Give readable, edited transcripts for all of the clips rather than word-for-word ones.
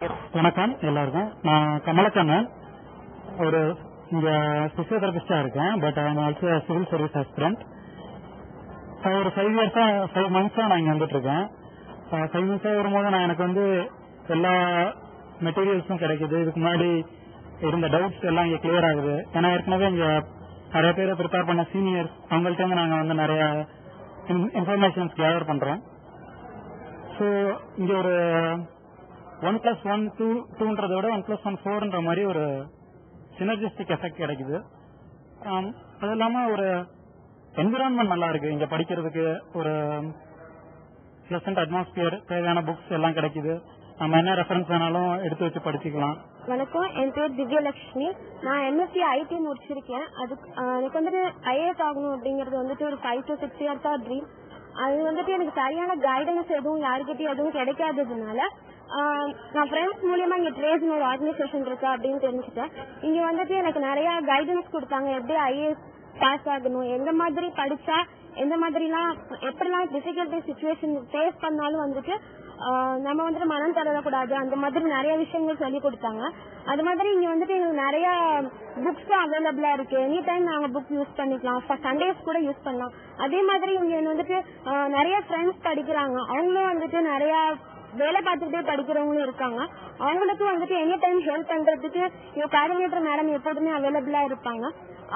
வணக்கம் எல்லாருக்கும். நான் கமலக்கண்ணன். ஒரு இங்க பிசியோதெரபிஸ்டா இருக்கேன். But I am also civil service aspirant. ஒரு 5 months நான் இங்க வந்துட்டு இருக்கேன். 5 months வரும்போது எனக்கு எல்லா மெட்டீரியல்ஸும் கிடைக்குது. இதுக்கு முன்னாடி இருந்த டவுட்ஸ் எல்லாம் இங்க கிளியர் ஆகுது. ஏன்னா ஏற்கனவே இங்க நிறைய பேர் ப்ரிப்பேர் பண்ண சீனியர்ஸ் அவங்கள்ட்ட நாங்க நிறைய இன்ஃபர்மேஷன்ஸ் கேதர் பண்றோம். ஸோ இங்க ஒரு 1+1 2ன்றதை விட 1+1 4ன்ற மாதிரி ஒரு சினர்ஜிஸ்டிக் எஃபெக்ட் கிடைக்குது. அது இல்லாம ஒரு என்விரான்மெண்ட் நல்லா இருக்கு. இங்க படிக்கிறதுக்கு ஒரு பிளசன்ட் அட்மாஸ்பியர், தேவையான புக்ஸ் எல்லாம் கிடைக்குது. நம்ம என்ன ரெஃபரன்ஸ் வேணாலும் எடுத்து வச்சு படிச்சுக்கலாம். வணக்கம், என் பேர் திவ்யலட்சுமி. நான் MSc IT முடிச்சிருக்கேன். எனக்கு IAS ஆகணும் அப்படிங்கறது ஒரு 5 to 6 years ட்ரீம். அது எனக்கு சரியான கைடன்ஸ் எதுவும் யாருக்கிட்டையும் எதுவும் கிடைக்காததுனால நான் ஃப்ரெண்ட்ஸ் மூலியமா இங்க ட்ரேஸ்னு ஒரு ஆர்கனைசேஷன் இருக்கு அப்படின்னு தெரிஞ்சுட்டேன். இங்க எனக்கு நிறைய கைடன்ஸ் கொடுத்தாங்க. எப்படி IAS பாஸ் ஆகணும், எந்த மாதிரி படிச்சா எந்த மாதிரிலாம் எப்படிலாம் டிஃபிகல்ட்டி சிச்சுவேஷன் ஃபேஸ் பண்ணாலும் நம்ம மனம் தரக்கூடாது, அந்த மாதிரி நிறைய விஷயங்கள் சொல்லி கொடுத்தாங்க. அது மாதிரி இங்க எங்களுக்கு நிறைய புக்ஸ் அவைலபிளா இருக்கு. எனி டைம் நாங்க புக் யூஸ் பண்ணிக்கலாம். சண்டேஸ் கூட யூஸ் பண்ணலாம். அதே மாதிரி இங்க நிறைய ஃப்ரெண்ட்ஸ் படிக்கிறாங்க. அவங்களும் நிறைய வேலை பார்த்துட்டே படிக்கிறவங்களும் இருக்காங்க. அவங்களுக்கும் எனி டைம் ஹெல்ப் பண்றதுக்கு இங்க கோஆர்டினேட்டர் மேடம் எப்போதுமே அவைலபிளா இருப்பாங்க.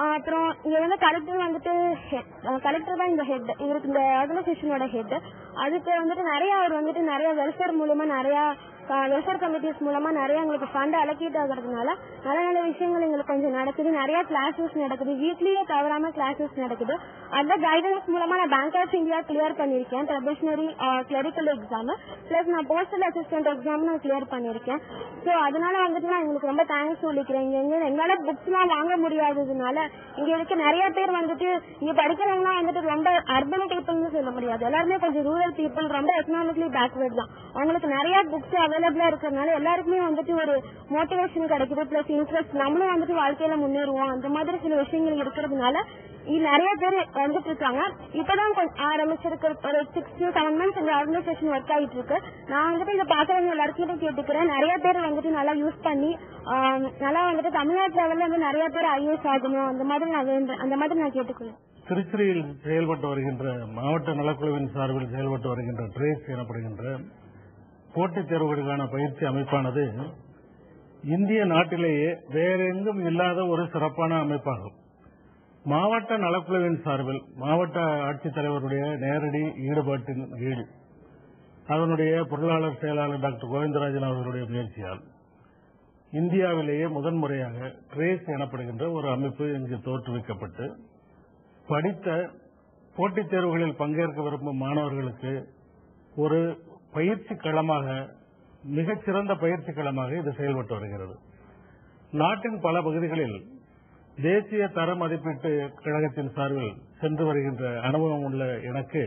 அப்புறம் இங்க கலெக்டர் தான் இந்த ஹெட், இவருக்கு இந்த ஆர்கனைசேஷனோட ஹெட். அதுக்கு நிறைய அவர் நிறைய வெல்ஃபேர் மூலமா நிறைய வெல்ஃபேர் கமிட்டிஸ் மூலமா நிறைய எங்களுக்கு ஃபண்ட் அலோகேட் ஆகுறதுனால நல்ல நல்ல விஷயங்கள் எங்களுக்கு கொஞ்சம் நடக்குது. நிறைய கிளாஸஸ் நடக்குது. வீக்லியே தவறாம கிளாஸஸ் நடக்குது. அந்த கைடன்ஸ் மூலமா நான் பேங்க் ஆஃப் இந்தியா கிளியர் பண்ணிருக்கேன். ப்ரொபேஷனரி கிளரிக்கல் எக்ஸாம் பிளஸ் நான் போஸ்டல் அசிஸ்டன்ட் எக்ஸாம் நான் கிளியர் பண்ணிருக்கேன். ஸோ அதனால நான் எங்களுக்கு ரொம்ப தேங்க்ஸ் சொல்லிக்கிறேன். எங்களால புக்ஸ் எல்லாம் வாங்க முடியாததுனால இங்க இருக்க நிறைய பேர் இங்க படிக்கிறவங்க ரொம்ப அர்பன் பீப்புள்னு சொல்ல முடியாது. எல்லாருமே கொஞ்சம் ரூரல் பீப்புள், ரொம்ப எக்கனாமிக்கலி பேக்வர்ட் தான். அவங்களுக்கு நிறைய புக்ஸ் அவைலபிளா இருக்கிறதுனால எல்லாருக்குமே ஒரு மோட்டிவேஷன் கிடைக்குது. பிளஸ் இன்ட்ரெஸ்ட், நம்மளும் வாழ்க்கையில முன்னேறுவோம். அந்த மாதிரி சில விஷயங்கள் இருக்கிறதுனால நிறைய பேர் இருக்காங்க. இப்பதான் ஆரம்பிச்சிருக்கு. ஒரு 6 to 7 months இந்த ஆர்கனைசேஷன் ஒர்க் ஆகிட்டு இருக்கு. நான் இதை பாக்குறவங்க எல்லாருக்கிட்ட கேட்டுக்கிறேன். நிறைய பேர் நல்லா யூஸ் பண்ணி நல்லா தமிழ்நாட்டு லெவல்ல நிறைய பேர் IAS ஆகணும். அந்த மாதிரி நான் கேட்டுக்கிறேன். திருச்சியில் செயல்பட்டு வருகின்ற மாவட்ட நலக்குழுவின் சார்பில் செயல்பட்டு வருகின்ற ட்ரேஸ் எனப்படுகின்ற போட்டித் தேர்வுகளுக்கான பயிற்சி அமைப்பானது இந்திய நாட்டிலேயே வேறெங்கும் இல்லாத ஒரு சிறப்பான அமைப்பாகும். மாவட்ட நலக்குழுவின் சார்பில் மாவட்ட ஆட்சித்தலைவருடைய நேரடி ஈடுபாட்டின் கீழ் அதனுடைய பொருளாளர் செயலாளர் டாக்டர் கோவிந்தராஜன் அவர்களுடைய முயற்சியால் இந்தியாவிலேயே முதன்முறையாக ட்ரேஸ் எனப்படுகின்ற ஒரு அமைப்பு இங்கு தோற்றுவிக்கப்பட்டு படித்த போட்டித் தேர்வுகளில் பங்கேற்க விரும்பும் மாணவர்களுக்கு ஒரு பயிற்சி களமாக, மிகச்சிறந்த பயிற்சி களமாக இது செயல்பட்டு வருகிறது. நாட்டின் பல பகுதிகளில் தேசிய தர மதிப்பீட்டு கழகத்தின் சார்பில் சென்று வருகின்ற அனுபவம் உள்ள எனக்கு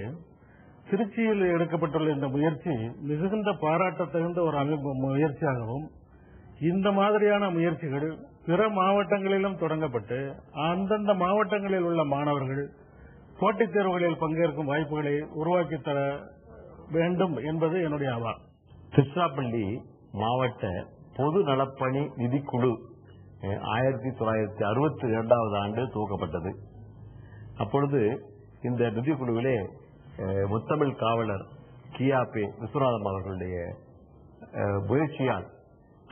திருச்சியில் எடுக்கப்பட்டுள்ள இந்த முயற்சி மிகுந்த பாராட்டத்தகுந்த ஒரு முயற்சியாகவும், இந்த மாதிரியான முயற்சிகள் பிற மாவட்டங்களிலும் தொடங்கப்பட்டு அந்தந்த மாவட்டங்களில் உள்ள மாணவர்கள் போட்டித் தேர்வுகளில் பங்கேற்கும் வாய்ப்புகளை உருவாக்கி தர வேண்டும் என்பது என்னுடைய ஆவா. திருச்சிராப்பள்ளி மாவட்ட பொது நலப்பணி நிதிக்குழு 1962 ஆண்டு துவக்கப்பட்டது. அப்பொழுது இந்த நிதிக்குழுவிலே முத்தமிழ் காவலர் கியாபே விஸ்வநாதம் அவர்களுடைய முயற்சியால்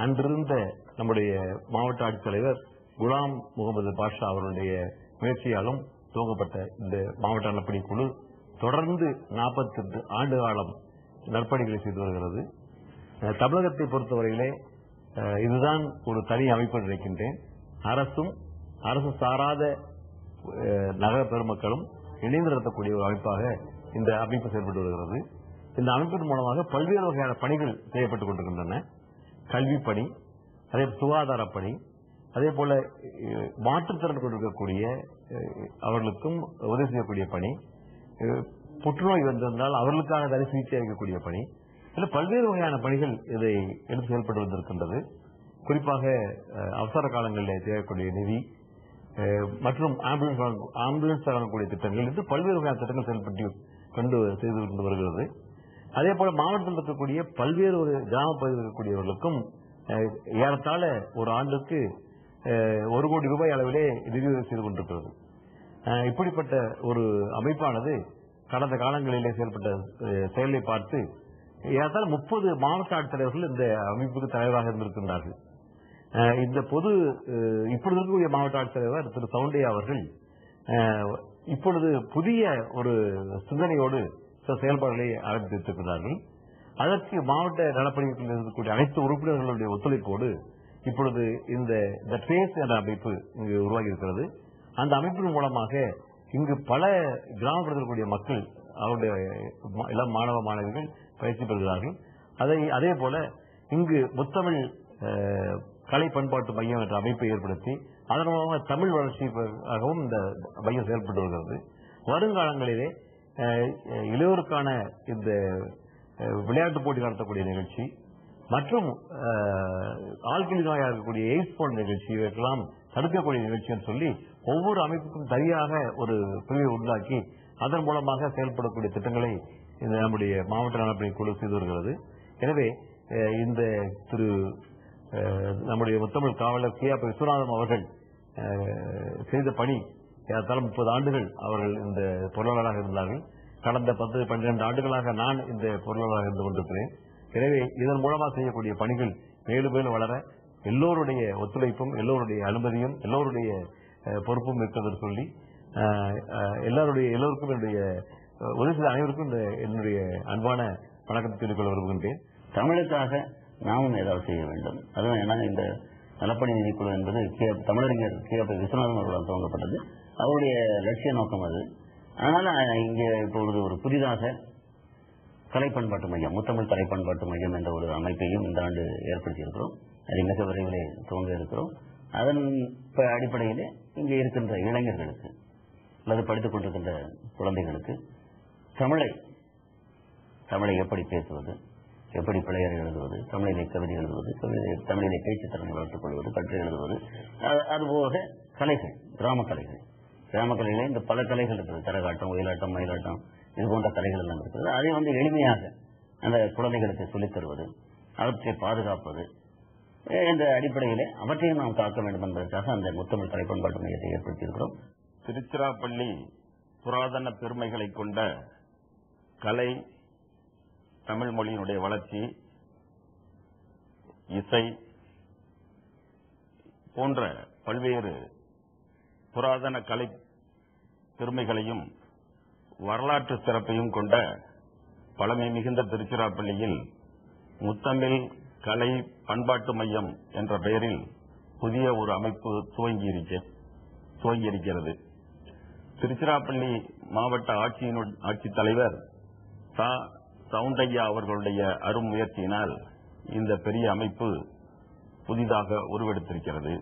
அன்றிருந்த நம்முடைய மாவட்ட ஆட்சித்தலைவர் குலாம் முகமது பாஷா அவர்களுடைய முயற்சியாலும் துவங்கப்பட்ட இந்த மாவட்ட நலப்பணி குழு தொடர்ந்து 48 ஆண்டு காலம் நற்பணிகளை செய்து வருகிறது. தமிழகத்தை பொறுத்தவரையிலே இதுதான் ஒரு தனி அமைப்பு நினைக்கின்றேன். அரசும் அரசு சாராத நகர பெருமக்களும் இணைந்து நடத்தக்கூடிய ஒரு அமைப்பாக இந்த அமைப்பு செயல்பட்டு வருகிறது. இந்த அமைப்பின் மூலமாக பல்வேறு வகையான பணிகள் செய்யப்பட்டுக் கொண்டிருக்கின்றன. கல்வி பணி, அதே சுகாதார பணி, அதே போல மாற்றுத்திறன் கொண்டிருக்கக்கூடிய அவர்களுக்கும் உதவி செய்யக்கூடிய பணி, புற்றுநோய் வந்திருந்தால் அவர்களுக்கான தனி சிகிச்சை அளிக்கக்கூடிய பணி, பல்வேறு வகையான பணிகள் இதை எடுத்து செயல்பட்டு வந்திருக்கின்றது. குறிப்பாக அவசர காலங்களில் தேவைக்கூடிய நிதி மற்றும் ஆம்புலன்ஸ் வழங்கக்கூடிய திட்டங்கள் என்று பல்வேறு வகையான திட்டங்கள் செயல்பட்டு செய்து கொண்டு வருகிறது. அதே போல மாவட்டத்தில் இருக்கக்கூடிய பல்வேறு ஒரு கிராம பகுதியில் இருக்கக்கூடியவர்களுக்கும் ஏறத்தாழ ஒரு ஆண்டுக்கு 1 கோடி ரூபாய் அளவிலே நிதி செய்து கொண்டிருக்கிறது. இப்படிப்பட்ட ஒரு அமைப்பானது கடந்த காலங்களிலே செயல்பட்ட செயலை பார்த்து ஏறத்தாழ 30 மாவட்ட ஆட்சித்தலைவர்கள் இந்த அமைப்புக்கு தலைவராக இருந்திருக்கின்றார்கள். இந்த இப்பொழுது இருக்கக்கூடிய மாவட்ட ஆட்சித்தலைவர் திரு சவுண்டையா அவர்கள் இப்பொழுது புதிய ஒரு சிந்தனையோடு செயல்பாடுகளை ஆரம்பித்திருக்கிறார்கள். அதற்கு மாவட்ட நலப்பணிகளில் இருக்கக்கூடிய அனைத்து உறுப்பினர்களுடைய ஒத்துழைப்போடு இப்பொழுது இந்த ட்ரேஸ் என்ற அமைப்பு இங்கு உருவாகி இருக்கிறது. அந்த அமைப்பின் மூலமாக இங்கு பல கிராமப்புறத்தில் இருக்கக்கூடிய மக்கள் அவருடைய இளம் மாணவ மாணவிகள் பயிற்சி பெறுகிறார்கள். அதே போல இங்கு முத்தமிழ் கலை பண்பாட்டு மையம் என்ற அமைப்பை ஏற்படுத்தி அதன் மூலமாக தமிழ் வளர்ச்சிக்காகவும் இந்த மையம் செயல்பட்டு வருகிறது. வருங்காலங்களிலே இளையோருக்கான இந்த விளையாட்டு போட்டி நடத்தக்கூடிய நிகழ்ச்சி மற்றும் ஆழ்கிழி நோயாக இருக்கக்கூடிய எய்ட்ஸ் போன்ற நிகழ்ச்சி இவற்றெல்லாம் தடுக்கக்கூடிய நிகழ்ச்சின்னு சொல்லி ஒவ்வொரு அமைப்புக்கும் சரியாக ஒரு பிரிவை உண்டாக்கி அதன் மூலமாக செயல்படக்கூடிய திட்டங்களை நம்முடைய மாவட்ட நலப்பணி குழு செய்து வருகிறது. எனவே இந்த நம்முடைய முத்தமிழ் காவலர் கே.ஆர். விஸ்வநாதம் அவர்கள் செய்த பணி ஏறத்தாழ 30 ஆண்டுகள் அவர்கள் இந்த பொருளாளராக இருந்தார்கள். கடந்த 10-12 ஆண்டுகளாக நான் இந்த பொருளாளராக இருந்து கொண்டிருக்கிறேன். எனவே இதன் மூலமாக செய்யக்கூடிய பணிகள் மேலும் மேலும் வளர எல்லோருடைய ஒத்துழைப்பும் எல்லோருடைய அனுமதியும் எல்லோருடைய பொறுப்பும் இருக்கிறது சொல்லி எல்லோருக்கும் என்னுடைய உதவி செய்த அனைவருக்கும் என்னுடைய அன்பான வணக்கத்தை தெரிவித்துக் கொள்ள விரும்புகின்றேன். தமிழுக்காக நாமும் ஏதாவது செய்ய வேண்டும். அதுதான் இந்த நலப்பணி நிதிக்குழு என்பது தமிழறிஞர் கே.ஆர். விஸ்வநாதன் அவர்களால் துவங்கப்பட்டது. அவருடைய லட்சிய நோக்கம் அது. அதனால இங்கே இப்பொழுது ஒரு புதிதாக கலை பண்பாட்டு மையம், முத்தமிழ் கலை பண்பாட்டு மையம் என்ற ஒரு அமைப்பையும் இந்த ஆண்டு ஏற்படுத்தியிருக்கிறோம். அதை மிக விரைவிலே துவங்க இருக்கிறோம். அதன் அடிப்படையிலே இங்கே இருக்கின்ற இளைஞர்களுக்கு அல்லது படித்துக் கொண்டிருக்கின்ற குழந்தைகளுக்கு தமிழை எப்படி பேசுவது, எப்படி பிழையர் எழுதுவது, தமிழிலே கவிதை எழுதுவது, தமிழிலே பேச்சுத்திறனை வளர்த்துக் கொள்வது, கற்று எழுதுவது, அதுபோக கலைகள், கிராம கலைகளிலே இந்த பல கலைகள் இருக்கிறது. கரகாட்டம், ஒயிலாட்டம், மயிலாட்டம், இது போன்ற கலைகள் எல்லாம் இருக்கிறது. அதை எளிமையாக அந்த குழந்தைகளுக்கு சொல்லித் தருவது, அவற்றை பாதுகாப்பது என்ற அடிப்படையிலே அவற்றையும் நாம் காக்க வேண்டும் என்பதற்காக அந்த முத்தமிழ் கலை பண்பாட்டு மையத்தை ஏற்படுத்தியிருக்கிறோம். திருச்சிராப்பள்ளி புராதன பெருமைகளை கொண்ட கலை, தமிழ் மொழியினுடைய வளர்ச்சி, இசை போன்ற பல்வேறு புராதன கலை பெருமைகளையும் வரலாற்று சிறப்பையும் கொண்ட பழமை மிகுந்த திருச்சிராப்பள்ளியில் முத்தமிழ் கலை பண்பாட்டு மையம் என்ற பெயரில் புதிய ஒரு அமைப்பு துவங்கியிருக்கிறது. திருச்சிராப்பள்ளி மாவட்ட ஆட்சித்தலைவர் சவுண்டையா அவர்களுடைய அரும் முயற்சியினால் இந்த பெரிய அமைப்பு புதிதாக உருவெடுத்திருக்கிறது.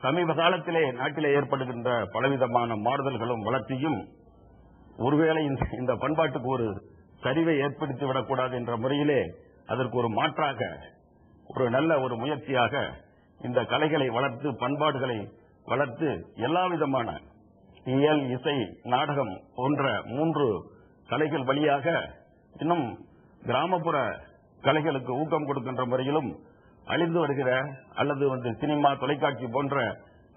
சமீப காலத்திலே நாட்டிலே ஏற்படுகின்ற பலவிதமான மாறுதல்களும் வளர்ச்சியும் ஒருவேளை இந்த பண்பாட்டுக்கு ஒரு சரிவை ஏற்படுத்திவிடக்கூடாது என்ற முறையிலே அதற்கு ஒரு மாற்றாக ஒரு நல்ல ஒரு முயற்சியாக இந்த கலைகளை வளர்த்து, பண்பாடுகளை வளர்த்து, எல்லா விதமான இயல், இசை, நாடகம் போன்ற 3 கலைகள் வழியாக இன்னும் கிராமப்புற கலைகளுக்கு ஊக்கம் கொடுக்கின்ற முறையிலும் அழிந்து வருகிற அல்லது சினிமா, தொலைக்காட்சி போன்ற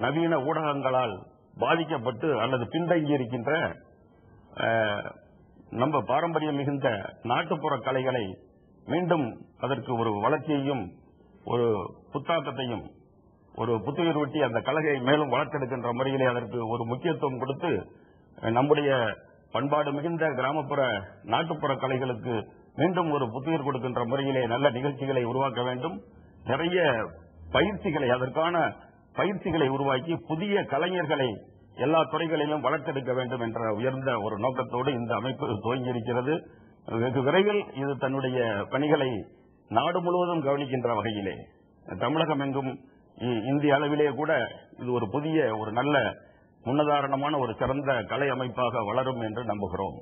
நவீன ஊடகங்களால் பாதிக்கப்பட்டு அல்லது பின்தங்கி இருக்கின்ற நம்ம பாரம்பரியம் மிகுந்த நாட்டுப்புற கலைகளை மீண்டும் அதற்கு ஒரு வளர்ச்சியையும் ஒரு புத்தாக்கத்தையும் ஒரு புத்துயிரூட்டி அந்த கலையை மேலும் வளர்த்தெடுக்கின்ற முறையிலே அதற்கு ஒரு முக்கியத்துவம் கொடுத்து நம்முடைய பண்பாடு மிகுந்த கிராமப்புற நாட்டுப்புற கலைகளுக்கு மீண்டும் ஒரு புத்துயிர் கொடுக்கின்ற முறையிலே நல்ல நிகழ்ச்சிகளை உருவாக்க வேண்டும். நிறைய பயிற்சிகளை, அதற்கான பயிற்சிகளை உருவாக்கி புதிய கலைஞர்களை எல்லா துறைகளிலும் வளர்த்தெடுக்க வேண்டும் என்ற உயர்ந்த ஒரு நோக்கத்தோடு இந்த அமைப்பு துவங்கியிருக்கிறது. வெகு விரைவில் இது தன்னுடைய பணிகளை நாடு முழுவதும் கவனிக்கின்ற வகையிலே தமிழகம் எங்கும் இந்திய அளவிலே கூட இது ஒரு புதிய ஒரு நல்ல முன்னுதாரணமான ஒரு சிறந்த கலை அமைப்பாக வளரும் என்று நம்புகிறோம்.